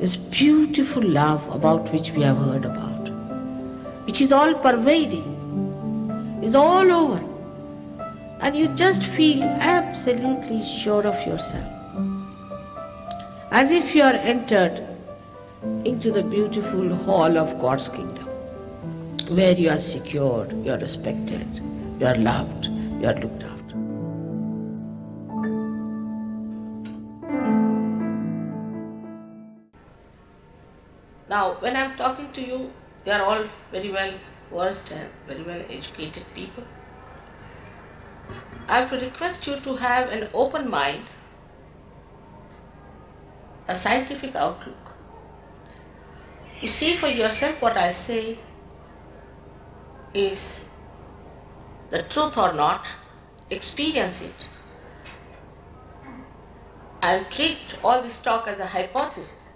this beautiful love about which we have heard about, which is all pervading, is all over, and you just feel absolutely sure of yourself, as if you are entered into the beautiful hall of God's kingdom, where you are secured, you are respected, you are loved, you are looked after. Now, when I am talking to you, you are all very well versed and very well educated people. I have to request you to have an open mind, a scientific outlook. You see for yourself what I say is the truth or not, experience it, and treat all this talk as a hypothesis.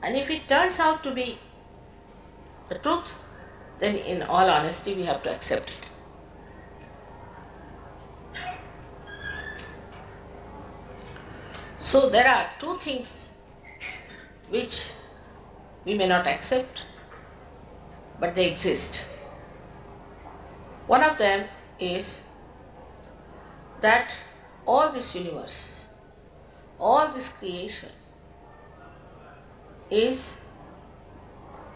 And if it turns out to be the truth, then in all honesty we have to accept it. So there are two things which we may not accept, but they exist. One of them is that all this universe, all this creation is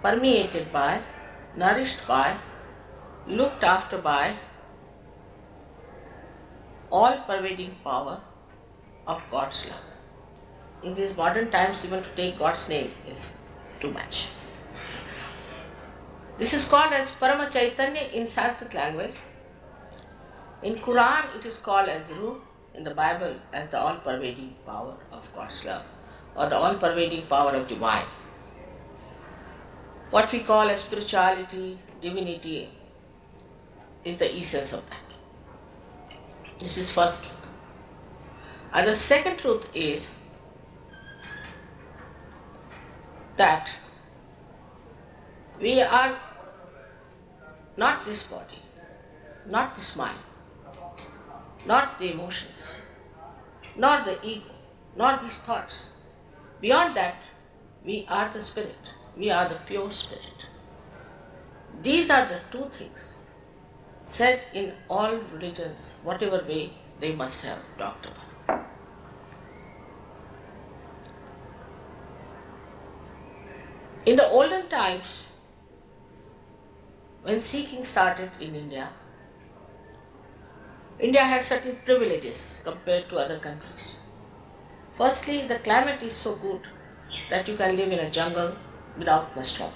permeated by, nourished by, looked after by all pervading power of God's love. In these modern times, even to take God's name is too much. This is called as Parama Chaitanya in Sanskrit language. In Quran it is called as Ruh, in the Bible as the all-pervading power of God's love, or the all-pervading power of divine. What we call as spirituality, divinity, is the essence of that. This is first truth. And the second truth is that we are not this body, not this mind, not the emotions, nor the ego, nor these thoughts. Beyond that, we are the spirit, we are the pure spirit. These are the two things said in all religions, whatever way they must have talked about. In the olden times, when seeking started in India, India has certain privileges compared to other countries. Firstly, the climate is so good that you can live in a jungle without much trouble.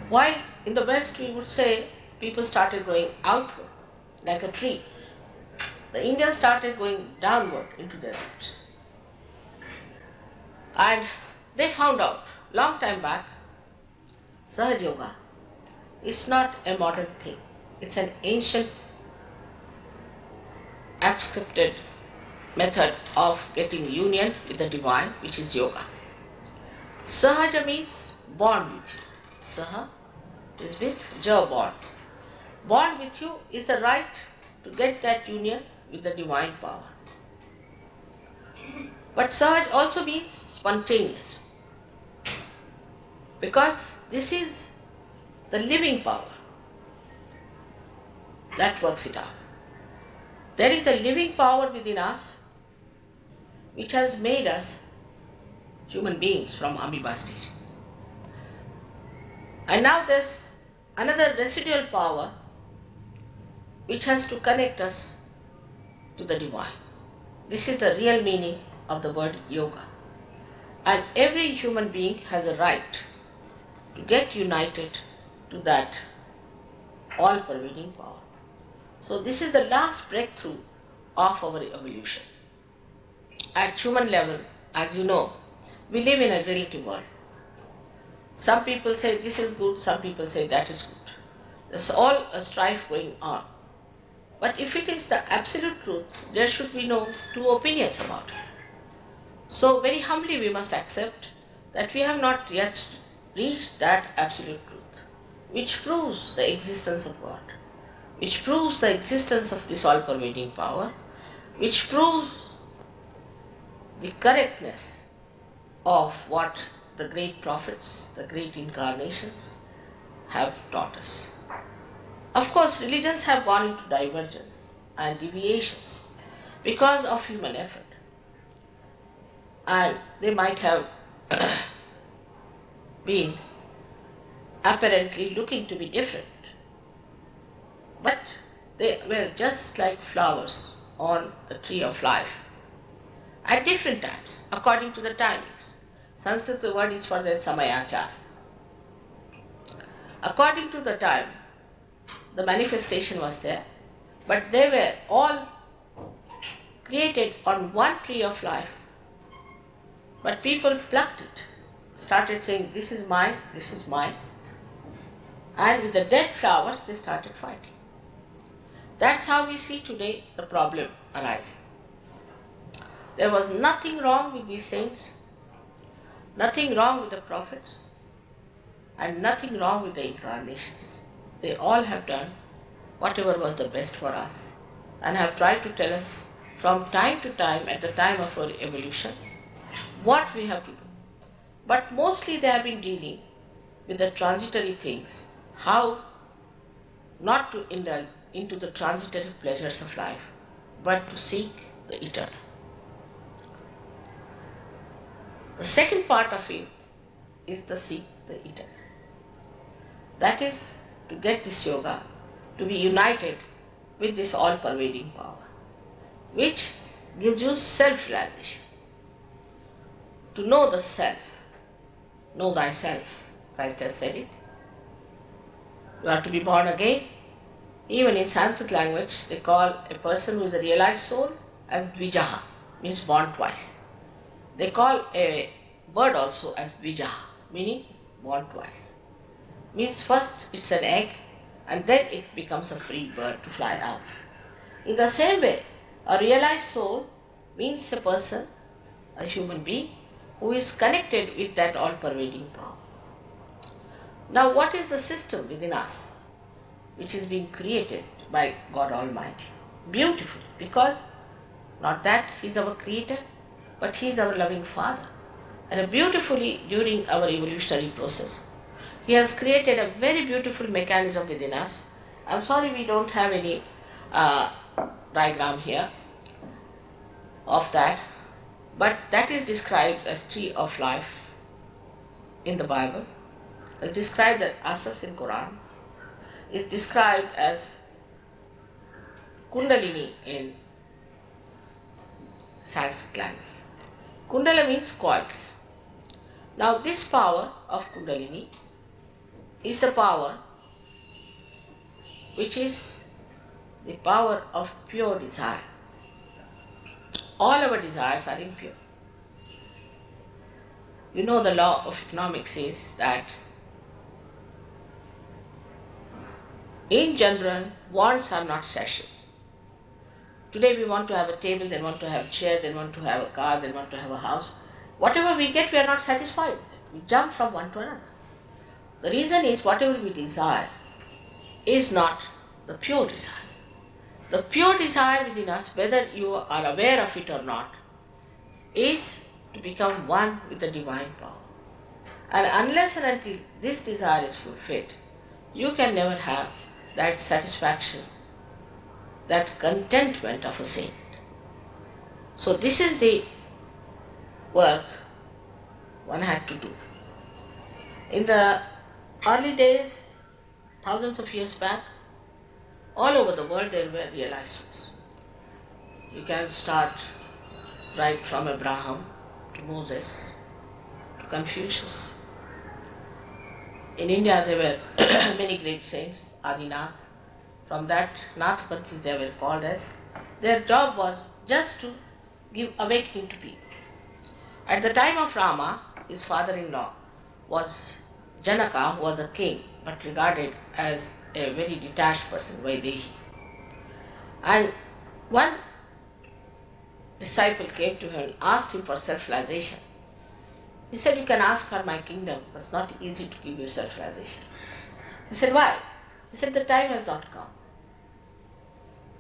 While in the West we would say people started going outward like a tree, the Indians started going downward into their roots. And they found out long time back, Sahaja Yoga is not a modern thing. It's an ancient, prescripted method of getting union with the divine, which is yoga. Sahaja means born with you. Saha is with, ja born. Born with you is the right to get that union with the divine power. But Sahaj also means spontaneous, because this is the living power that works it out. There is a living power within us which has made us human beings from amoeba stage. And now there's another residual power which has to connect us to the divine. This is the real meaning of the word yoga. And every human being has a right to get united to that all-pervading power. So this is the last breakthrough of our evolution. At human level, as you know, we live in a relative world. Some people say this is good, some people say that is good. There's all a strife going on. But if it is the absolute truth, there should be no two opinions about it. So very humbly we must accept that we have not yet reached that absolute truth, which proves the existence of God, which proves the existence of this all-pervading power, which proves the correctness of what the great prophets, the great incarnations have taught us. Of course, religions have gone into divergence and deviations because of human effort, and they might have been apparently looking to be different, but they were just like flowers on the tree of life at different times according to the timings. Sanskrit, the word is for the samayachar. According to the time, the manifestation was there, but they were all created on one tree of life. But people plucked it, started saying, this is mine, and with the dead flowers they started fighting. That's how we see today the problem arising. There was nothing wrong with these saints, nothing wrong with the prophets, and nothing wrong with the incarnations. They all have done whatever was the best for us and have tried to tell us from time to time, at the time of our evolution, what we have to do. But mostly they have been dealing with the transitory things, how not to indulge into the transitory pleasures of life, but to seek the eternal. The second part of it is the seek the eternal. That is to get this yoga to be united with this all-pervading power, which gives you self-realization. To know the self, know thyself, Christ has said it. You are to be born again. Even in Sanskrit language, they call a person who is a realized soul as dvijaha, means born twice. They call a bird also as dvijaha, meaning born twice. Means first it's an egg and then it becomes a free bird to fly out. In the same way, a realized soul means a person, a human being, who is connected with that all-pervading power. Now, what is the system within us which is being created by God Almighty? Beautiful, because not that He is our creator, but He is our loving Father. And beautifully, during our evolutionary process, He has created a very beautiful mechanism within us. I'm sorry we don't have any diagram here of that, but that is described as tree of life in the Bible. It's described as asas in Quran. It's described as kundalini in Sanskrit language. Kundala means coils. Now this power of kundalini is the power which is the power of pure desire. All our desires are impure. You know the law of economics is that in general, wants are not satiable. Today we want to have a table, then want to have a chair, then want to have a car, then want to have a house. Whatever we get, we are not satisfied with it. We jump from one to another. The reason is whatever we desire is not the pure desire. The pure desire within us, whether you are aware of it or not, is to become one with the divine power. And unless and until this desire is fulfilled, you can never have that satisfaction, that contentment of a saint. So this is the work one had to do. In the early days, thousands of years back, all over the world there were realized souls. You can start right from Abraham to Moses to Confucius. In India there were many great saints, Adinath. From that, Nathpanthis they were called as. Their job was just to give awakening to people. At the time of Rama, his father-in-law was Janaka, who was a king, but regarded as a very detached person, Vaidehi. And one disciple came to him and asked him for self-realization. He said, you can ask for my kingdom, but it's not easy to give you self-realization. He said, why? He said, the time has not come.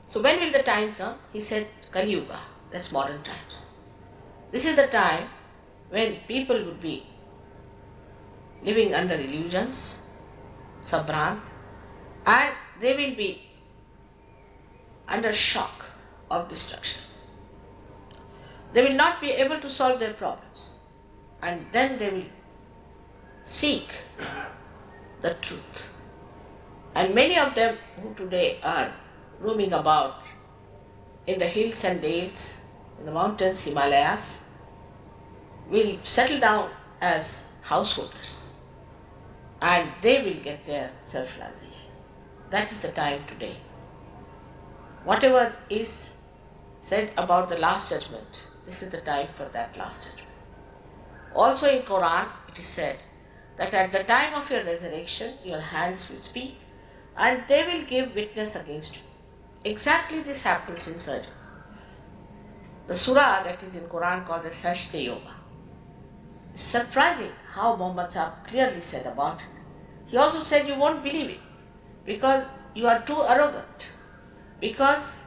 So when will the time come? He said, Kali Yuga, that's modern times. This is the time when people would be living under illusions, sabrant, and they will be under shock of destruction. They will not be able to solve their problems, and then they will seek the truth. And many of them who today are roaming about in the hills and dales, in the mountains, Himalayas, will settle down as householders, and they will get their self-realization. That is the time today. Whatever is said about the last judgment, this is the time for that last judgment. Also in Quran it is said that at the time of your resurrection your hands will speak and they will give witness against you. Exactly this happens in surgery. The surah that is in Quran called the Sajda Yoga. It's surprising how Muhammad Sahib clearly said about it. He also said you won't believe it because you are too arrogant, because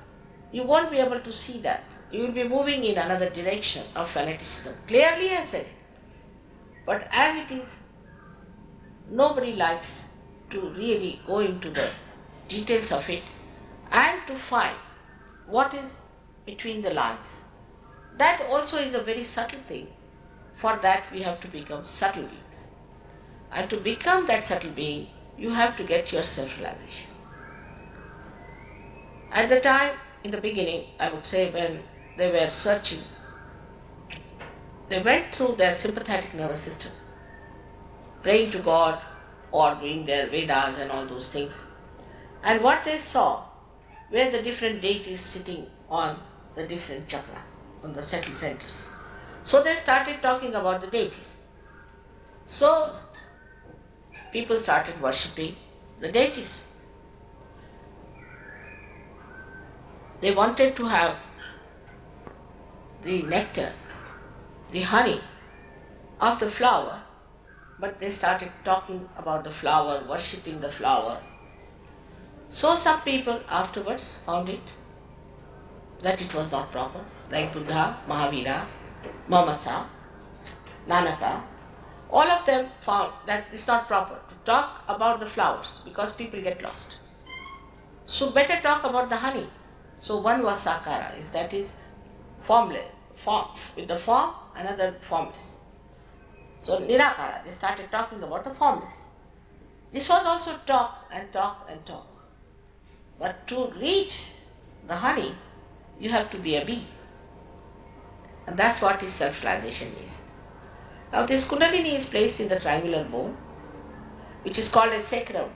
you won't be able to see that. You will be moving in another direction of fanaticism. Clearly I said it. But as it is, nobody likes to really go into the details of it and to find what is between the lines. That also is a very subtle thing. For that we have to become subtle beings. And to become that subtle being, you have to get your self-realization. At the time, in the beginning, I would say when they were searching, they went through their sympathetic nervous system, praying to God or doing their Vedas and all those things. And what they saw were the different deities sitting on the different chakras, on the subtle centers. So they started talking about the deities. So people started worshipping the deities. They wanted to have the nectar, the honey of the flower, but they started talking about the flower, worshipping the flower. So some people afterwards found it that it was not proper, like Buddha, Mahavira, Muhammad Sahib, Nanaka. All of them found that it's not proper to talk about the flowers because people get lost. So better talk about the honey. So one was Sakara, that is formless, with the form, another formless. So Nirakara, they started talking about the formless. This was also talk and talk and talk. But to reach the honey, you have to be a bee. And that's what his self-realization is. Now this Kundalini is placed in the triangular bone, which is called a sacrum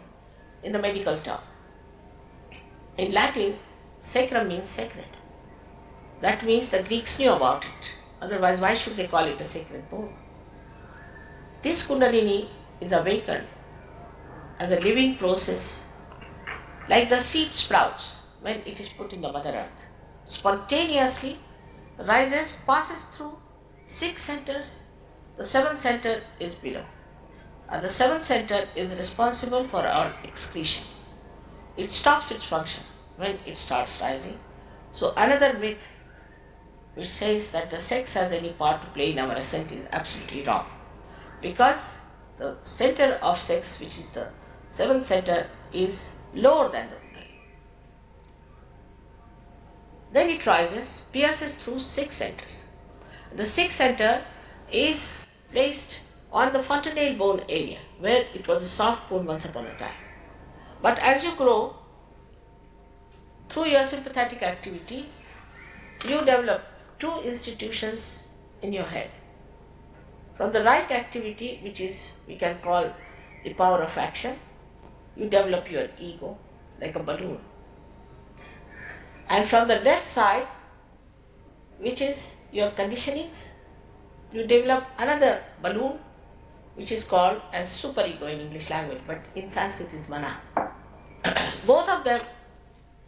in the medical term. In Latin, sacrum means sacred. That means the Greeks knew about it. Otherwise, why should they call it a sacred bone? This Kundalini is awakened as a living process, like the seed sprouts when it is put in the Mother Earth. Spontaneously rises, passes through 6 centers. The 7th center is below. And the 7th center is responsible for our excretion. It stops its function when it starts rising. So another myth which says that the sex has any part to play in our ascent is absolutely wrong. Because the center of sex, which is the 7th center, is lower than the Kundalini. Then it rises, pierces through 6 centers. The 6th center is placed on the fontanelle bone area, where it was a soft bone once upon a time. But as you grow, through your sympathetic activity, you develop 2 institutions in your head. From the right activity, which is, we can call the power of action, you develop your ego like a balloon. And from the left side, which is your conditionings, you develop another balloon, which is called as superego in English language, but in Sanskrit is mana. Both of them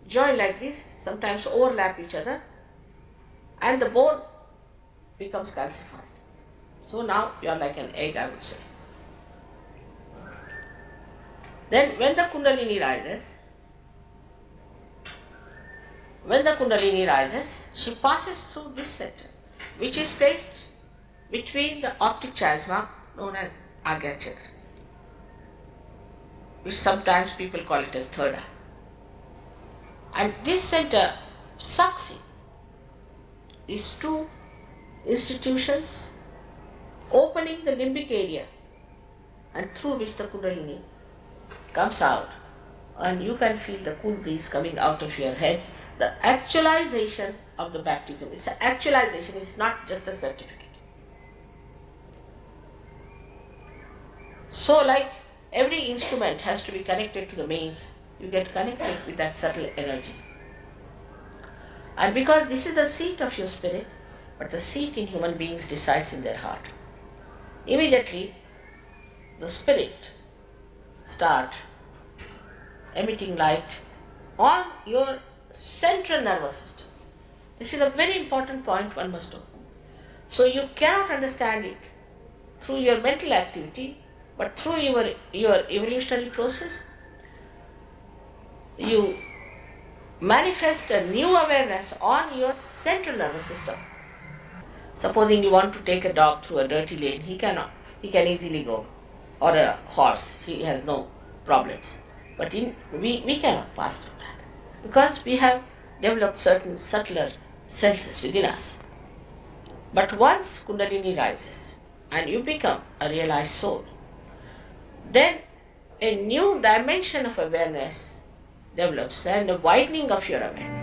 join like this, sometimes overlap each other, and the bone becomes calcified. So now you are like an egg, I would say. Then when the Kundalini rises, she passes through this center, which is placed between the optic chiasma known as Agya Chakra, which sometimes people call it as third eye. And this center sucks in these two institutions, opening the limbic area and through which the Kundalini comes out, and you can feel the cool breeze coming out of your head. The actualization of the baptism. It's an actualization, it's not just a certificate. So like every instrument has to be connected to the mains, you get connected with that subtle energy. And because this is the seat of your spirit, but the seat in human beings resides in their heart. Immediately, the spirit start emitting light on your central nervous system. This is a very important point one must know. So you cannot understand it through your mental activity, but through your evolutionary process. You manifest a new awareness on your central nervous system. Supposing you want to take a dog through a dirty lane, he cannot. He can easily go. Or a horse, he has no problems. But we cannot pass through that, because we have developed certain subtler senses within us. But once Kundalini rises and you become a realized soul, then a new dimension of awareness develops and a widening of your awareness.